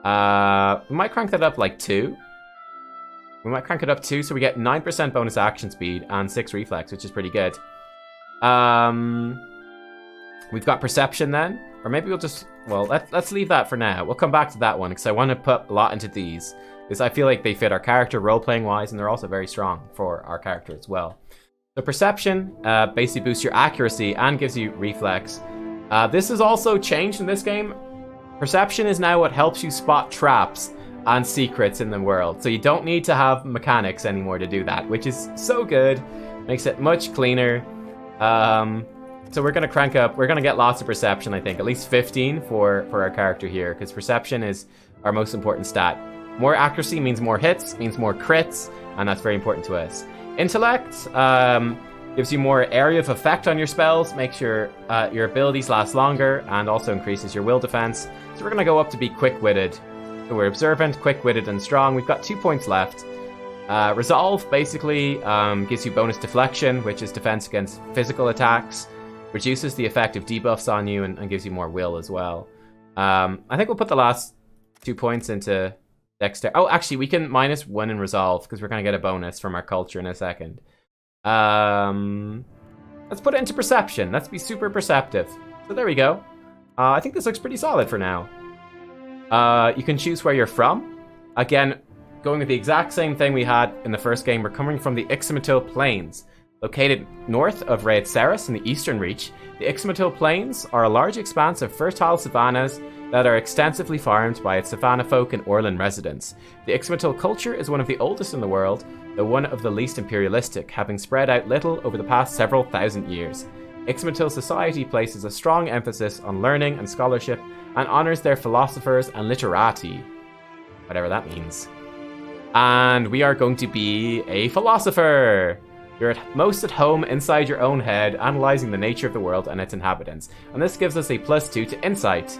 We might crank that up like 2. We might crank it up 2 so we get 9% bonus action speed and 6 reflex, which is pretty good. We've got Perception then. Or maybe we'll just... Well, let's leave that for now. We'll come back to that one because I want to put a lot into these. Because I feel like they fit our character role-playing wise, and they're also very strong for our character as well. So Perception basically boosts your accuracy and gives you reflex. This is also changed in this game. Perception is now what helps you spot traps and secrets in the world. So you don't need to have mechanics anymore to do that, which is so good. Makes it much cleaner. So we're going to crank up. We're going to get lots of Perception, I think. At least 15 for our character here, because Perception is our most important stat. More accuracy means more hits, means more crits, and that's very important to us. Intellect gives you more area of effect on your spells, makes your abilities last longer, and also increases your will defense. So we're going to go up to be quick-witted. So we're observant, quick-witted, and strong. We've got 2 points left. Resolve basically gives you bonus deflection, which is defense against physical attacks, reduces the effect of debuffs on you, and gives you more will as well. I think we'll put the last 2 points into Dexterity. Oh, actually, we can -1 in Resolve, because we're going to get a bonus from our culture in a second. Let's put it into Perception. Let's be super perceptive. So there we go. I think this looks pretty solid for now. You can choose where you're from. Again, going with the exact same thing we had in the first game, we're coming from the Ixmitil Plains. Located north of Raid Ceres in the Eastern Reach, the Ixmitil Plains are a large expanse of fertile savannas that are extensively farmed by its savanna folk and Orlan residents. The Ixmitil culture is one of the oldest in the world, though one of the least imperialistic, having spread out little over the past several thousand years. Ixmitil society places a strong emphasis on learning and scholarship and honors their philosophers and literati, whatever that means. And we are going to be a philosopher! You're most at home inside your own head, analyzing the nature of the world and its inhabitants. And this gives us a +2 to insight.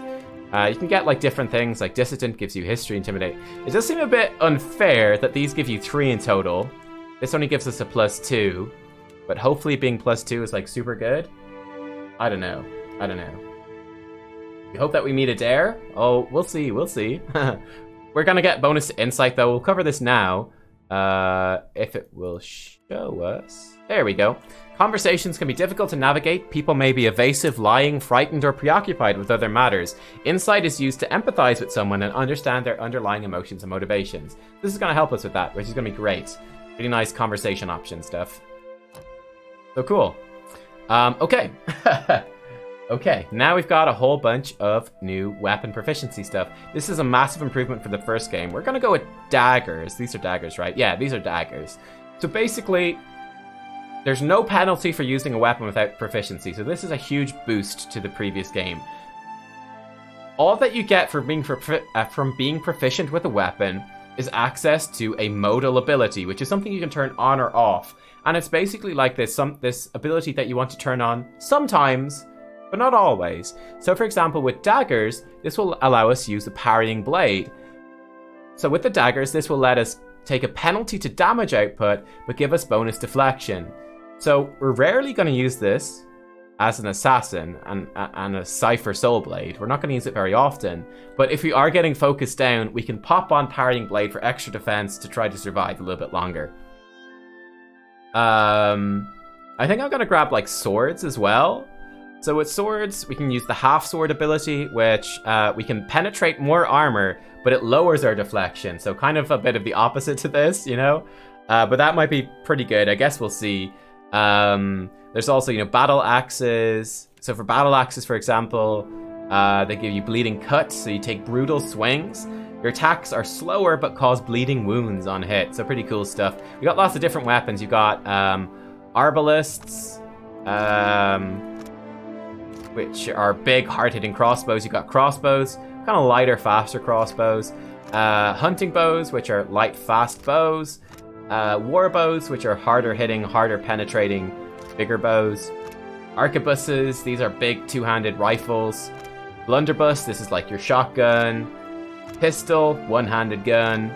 You can get like different things, like Dissident gives you history, intimidate. It does seem a bit unfair that these give you 3 in total. This only gives us a +2, but hopefully being +2 is like super good. I don't know. We hope that we meet a dare. Oh, we'll see. We're gonna get bonus to insight though. We'll cover this now. If it will show us. There we go. Conversations can be difficult to navigate. People may be evasive, lying, frightened, or preoccupied with other matters. Insight is used to empathize with someone and understand their underlying emotions and motivations. This is going to help us with that, which is going to be great. Really nice conversation option stuff. So cool. Okay. Okay, now we've got a whole bunch of new weapon proficiency stuff. This is a massive improvement for the first game. We're going to go with daggers. These are daggers, right? Yeah, these are daggers. So basically, there's no penalty for using a weapon without proficiency. So this is a huge boost to the previous game. All that you get from being proficient with a weapon is access to a modal ability, which is something you can turn on or off. And it's basically like this ability that you want to turn on sometimes, but not always. So for example, with daggers, this will allow us to use the parrying blade. So with the daggers, this will let us take a penalty to damage output, but give us bonus deflection. So we're rarely going to use this as an assassin and a Cypher soul blade. We're not going to use it very often, but if we are getting focused down, we can pop on parrying blade for extra defense to try to survive a little bit longer. I think I'm going to grab like swords as well. So with swords, we can use the half sword ability, which we can penetrate more armor, but it lowers our deflection. So kind of a bit of the opposite to this, you know? But that might be pretty good. I guess we'll see. There's also, you know, battle axes. So for battle axes, for example, they give you bleeding cuts, so you take brutal swings. Your attacks are slower, but cause bleeding wounds on hit. So pretty cool stuff. We got lots of different weapons. You've got arbalists, which are big, hard-hitting crossbows. You've got crossbows, kind of lighter, faster crossbows. Hunting bows, which are light, fast bows. War bows, which are harder hitting, harder penetrating, bigger bows. Arquebuses, these are big two-handed rifles. Blunderbuss, this is like your shotgun. Pistol, one-handed gun.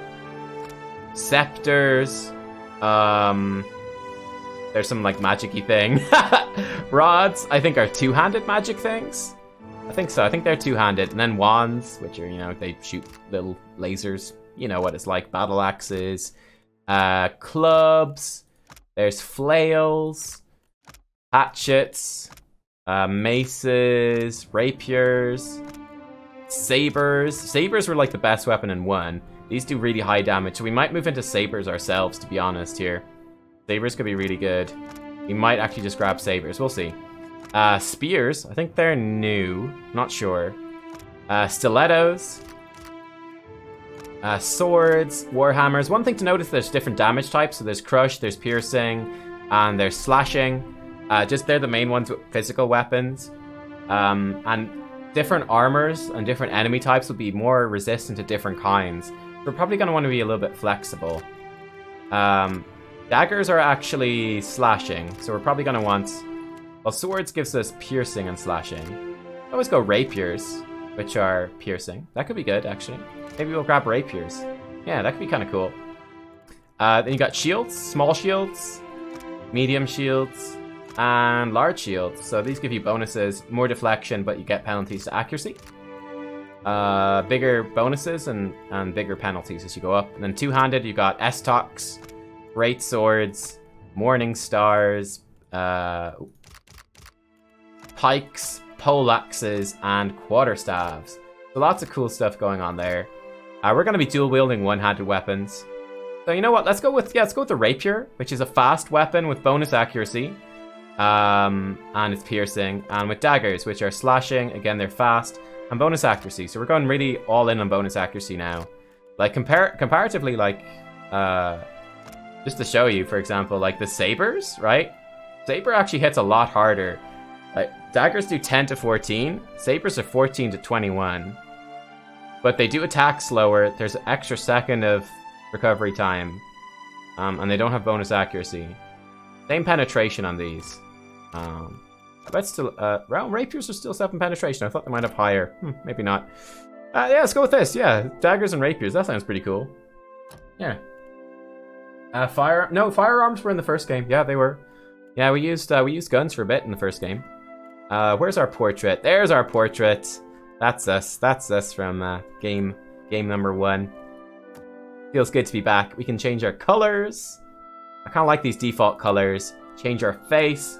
Scepters. There's some like magic-y thing. Rods, I think, are two-handed magic things. I think so. I think they're two-handed. And then wands, which are, you know, they shoot little lasers. You know what it's like. Battle axes. Clubs. There's flails. Hatchets. Maces. Rapiers. Sabers. Sabers were like the best weapon in 1. These do really high damage. So we might move into sabers ourselves, to be honest here. Sabers could be really good. We might actually just grab sabers. We'll see. Spears. I think they're new. Not sure. Stilettos. Swords. Warhammers. One thing to notice, there's different damage types. So there's crush, there's piercing, and there's slashing. Just they're the main ones with physical weapons. And different armors and different enemy types will be more resistant to different kinds. We're probably going to want to be a little bit flexible. Daggers are actually slashing, so we're probably gonna want... Well, swords gives us piercing and slashing. Always go rapiers, which are piercing. That could be good, actually. Maybe we'll grab rapiers. Yeah, that could be kind of cool. Then you got shields, small shields, medium shields, and large shields. So these give you bonuses, more deflection, but you get penalties to accuracy. Bigger bonuses and bigger penalties as you go up. And then two-handed, you got Estocs, Great Swords, Morning Stars, Pikes, Poleaxes, and Quarterstaves. So lots of cool stuff going on there. We're going to be dual-wielding one-handed weapons. So you know what? Let's go with the Rapier, which is a fast weapon with bonus accuracy. And it's piercing. And with daggers, which are slashing. Again, they're fast. And bonus accuracy. So we're going really all in on bonus accuracy now. Like, comparatively, like... just to show you, for example, like the Sabers, right? Saber actually hits a lot harder. Like, daggers do 10 to 14. Sabers are 14 to 21. But they do attack slower. There's an extra second of recovery time. And they don't have bonus accuracy. Same penetration on these. I bet still... rapiers are still 7 penetration. I thought they might have higher. Maybe not. Yeah, let's go with this. Yeah, daggers and rapiers. That sounds pretty cool. Yeah. Firearms were in the first game. Yeah, they were. Yeah, we used guns for a bit in the first game. Where's our portrait? There's our portrait. That's us. That's us from game number 1. Feels good to be back. We can change our colors. I kind of like these default colors. Change our face.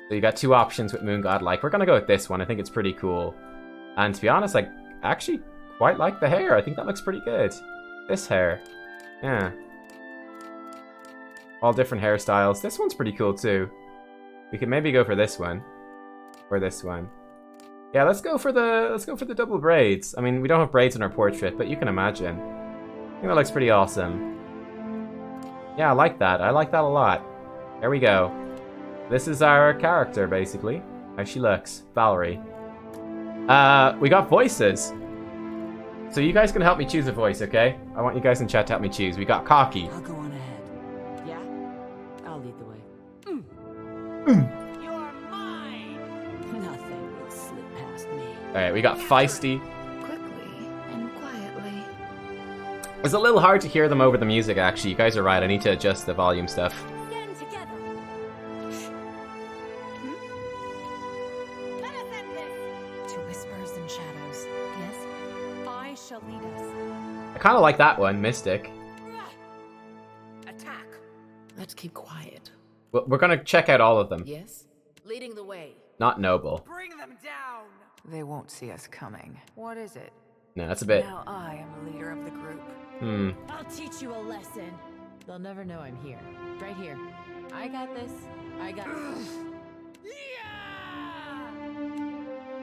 So you got 2 options with Moon Godlike. We're gonna go with this one. I think it's pretty cool. And to be honest, I actually quite like the hair. I think that looks pretty good. This hair. Yeah. All different hairstyles. This one's pretty cool too. We could maybe go for this one. Or this one. Yeah, let's go for the double braids. I mean, we don't have braids in our portrait, but you can imagine. I think that looks pretty awesome. Yeah, I like that. I like that a lot. There we go. This is our character, basically. How she looks. Valerie. We got voices. So you guys can help me choose a voice, okay? I want you guys in chat to help me choose. We got Cocky. I'll go on ahead. Yeah? I'll lead the way. You're mine! Nothing will slip past me. Alright, we got Feisty. Quickly and quietly. It's a little hard to hear them over the music, actually. You guys are right. I need to adjust the volume stuff. Get them together. Let us end this. To whispers and shadows. Yes? I shall lead us. I kind of like that one, Mystic. Attack! Let's keep quiet. We're going to check out all of them. Yes? Leading the way. Not Noble. Bring them down! They won't see us coming. What is it? No, that's a bit... Now I am the leader of the group. I'll teach you a lesson. They'll never know I'm here. Right here. I got this. I got this.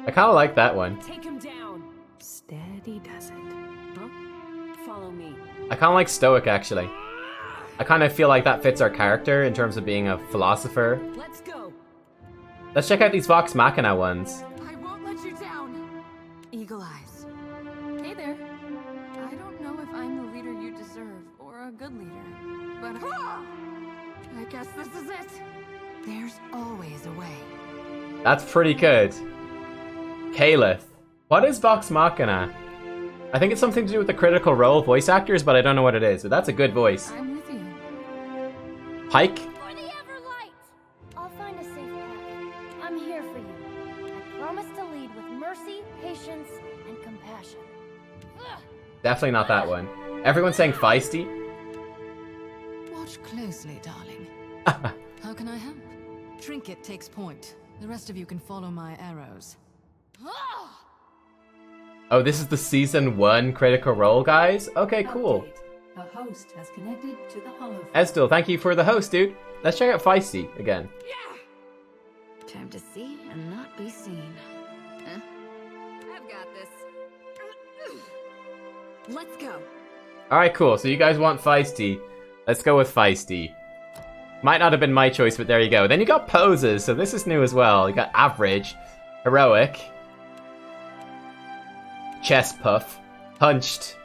I kind of like that one. Take him down. Steady does it. Huh? Follow me. I kind of like Stoic, actually. I kind of feel like that fits our character in terms of being a philosopher. Let's go. Let's check out these Vox Machina ones. I won't let you down. Eagle Eyes. Hey there. I don't know if I'm the leader you deserve or a good leader, but I guess this is it. There's always a way. That's pretty good. Caliph. What is Vox Machina? I think it's something to do with the Critical Role voice actors, but I don't know what it is. But that's a good voice. I'm with you. Pike? For the Everlight! I'll find a safe path. I'm here for you. I promise to lead with mercy, patience, and compassion. Definitely not that one. Everyone's saying Feisty? Watch closely, darling. How can I help? Trinket takes point. The rest of you can follow my arrows. Oh, this is the Season 1 Critical Role, guys? Okay, cool. A host has connected to the hollow. Estel, thank you for the host, dude. Let's check out Feisty again. Time to see and not be seen. Huh? I've got this. Let's go. Alright, cool. So you guys want Feisty. Let's go with Feisty. Might not have been my choice, but there you go. Then you got poses, so this is new as well. You got average, heroic, chest puff, hunched.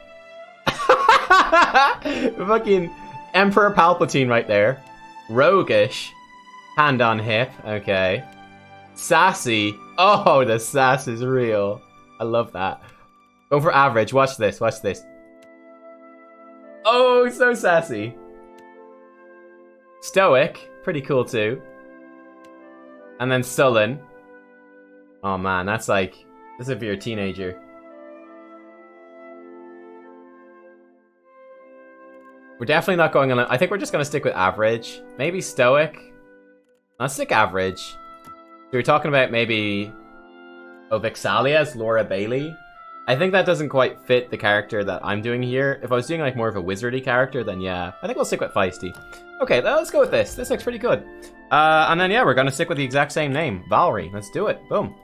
Fucking Emperor Palpatine right there. Roguish. Hand on hip. Okay. Sassy. Oh, the sass is real. I love that. Go for average. Watch this. Watch this. Oh, so sassy. Stoic. Pretty cool too. And then sullen. Oh man, that's like... This is if you're a teenager. We're definitely not going on... I think we're just going to stick with average. Maybe stoic. Let's stick average. So we're talking about maybe... Oh, Vixalia as Laura Bailey. I think that doesn't quite fit the character that I'm doing here. If I was doing like more of a wizardy character, then yeah. I think we'll stick with feisty. Okay, let's go with this. This looks pretty good. And then yeah, we're going to stick with the exact same name. Valerie. Let's do it. Boom.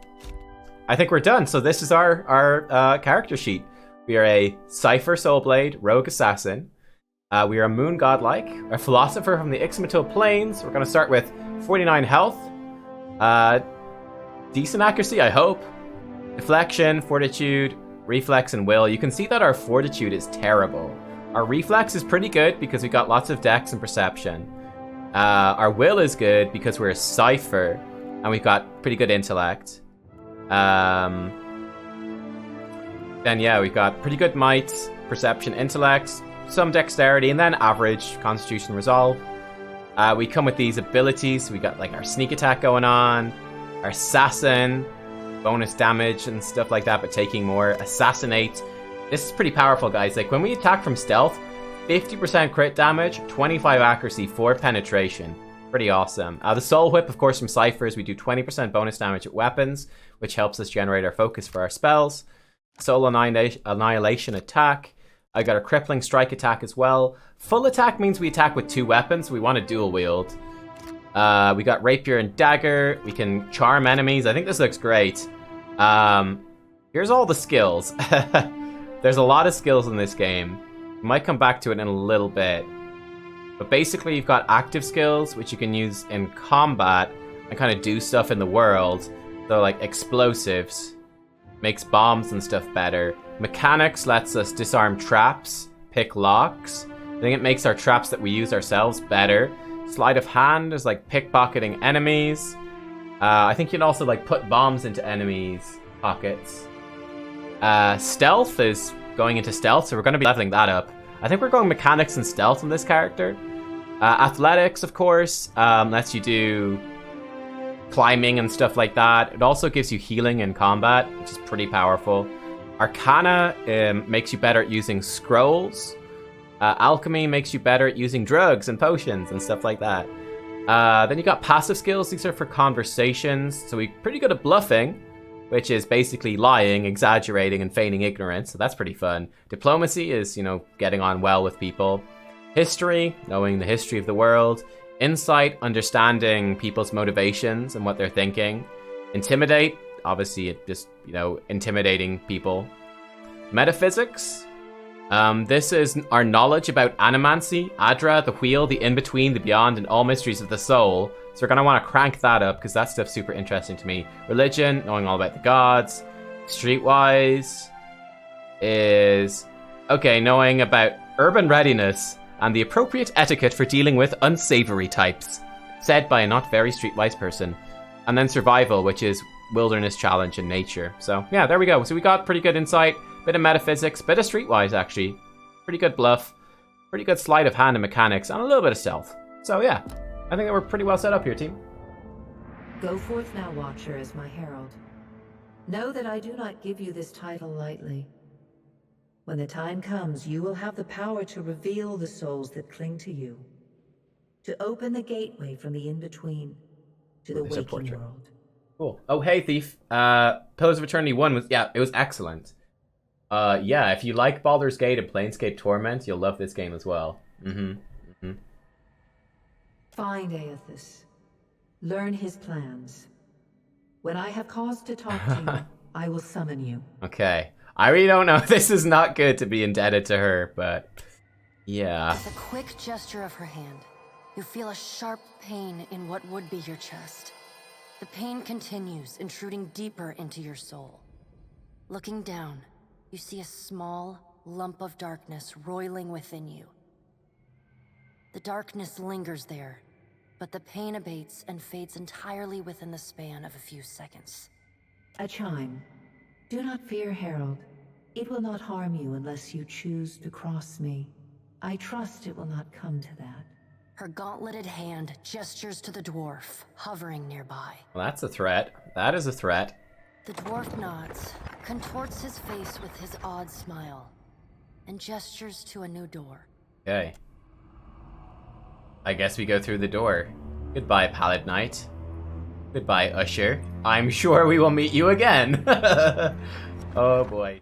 I think we're done. So this is our character sheet. We are a Cypher Soulblade Rogue Assassin. We are a Moon Godlike, a Philosopher from the Ixmitil Plains. We're going to start with 49 health. Decent accuracy, I hope. Deflection, Fortitude, Reflex, and Will. You can see that our Fortitude is terrible. Our Reflex is pretty good because we got lots of Dex and Perception. Our Will is good because we're a Cypher, and we've got pretty good Intellect. Then yeah, we've got pretty good Might, Perception, Intellect, some Dexterity, and then average Constitution, Resolve. We come with these abilities. We got like our Sneak Attack going on, our Assassin, bonus damage and stuff like that, but taking more. Assassinate. This is pretty powerful, guys. Like when we attack from stealth, 50% crit damage, 25 accuracy, 4 penetration. Pretty awesome. The Soul Whip, of course, from Ciphers, we do 20% bonus damage at weapons, which helps us generate our focus for our spells. Soul Annihilation attack. I got a Crippling Strike attack as well. Full attack means we attack with 2 weapons. We want to dual wield. We got Rapier and Dagger. We can charm enemies. I think this looks great. Here's all the skills. There's a lot of skills in this game. We might come back to it in a little bit. But basically, you've got active skills, which you can use in combat and kind of do stuff in the world. So, like, explosives makes bombs and stuff better. Mechanics lets us disarm traps, pick locks. I think it makes our traps that we use ourselves better. Sleight of hand is like pickpocketing enemies. I think you can also like put bombs into enemies' pockets. Stealth is going into stealth, so we're going to be leveling that up. I think we're going mechanics and stealth in this character. Athletics, of course, lets you do climbing and stuff like that. It also gives you healing in combat, which is pretty powerful. Arcana makes you better at using scrolls. Alchemy makes you better at using drugs and potions and stuff like that. Then you got passive skills. These are for conversations. So we're pretty good at bluffing, which is basically lying, exaggerating, and feigning ignorance. So that's pretty fun. Diplomacy is, you know, getting on well with people. History, knowing the history of the world. Insight, understanding people's motivations and what they're thinking. Intimidate, obviously it just, you know, intimidating people. Metaphysics. This is our knowledge about animancy, Adra, the wheel, the in-between, the beyond, and all mysteries of the soul. So we're going to want to crank that up because that stuff's super interesting to me. Religion, knowing all about the gods. Streetwise is... okay, knowing about urban readiness and the appropriate etiquette for dealing with unsavory types. Said by a not very streetwise person. And then survival, which is wilderness challenge and nature. So yeah, there we go. So we got pretty good insight. Bit of metaphysics, bit of streetwise actually. Pretty good bluff, pretty good sleight of hand and mechanics, and a little bit of stealth. So yeah, I think that we're pretty well set up here, team. Go forth now, Watcher, as my herald. Know that I do not give you this title lightly. When the time comes, you will have the power to reveal the souls that cling to you. To open the gateway from the in-between to the waking world. Cool. Oh, hey, Thief. Pillars of Eternity 1 was, yeah, it was excellent. Yeah, if you like Baldur's Gate and Planescape Torment, you'll love this game as well. Find Aethys. Learn his plans. When I have cause to talk to you, I will summon you. Okay. I really don't know. This is not good to be indebted to her, but yeah. With a quick gesture of her hand, you feel a sharp pain in what would be your chest. The pain continues, intruding deeper into your soul. Looking down, you see a small lump of darkness roiling within you. The darkness lingers there, but the pain abates and fades entirely within the span of a few seconds. A chime. Do not fear, Herald. It will not harm you unless you choose to cross me. I trust it will not come to that. Her gauntleted hand gestures to the dwarf, hovering nearby. Well, that's a threat. That is a threat. The dwarf nods, contorts his face with his odd smile, and gestures to a new door. Okay. I guess we go through the door. Goodbye, Pallid Knight. Goodbye, Usher. I'm sure we will meet you again. Oh boy.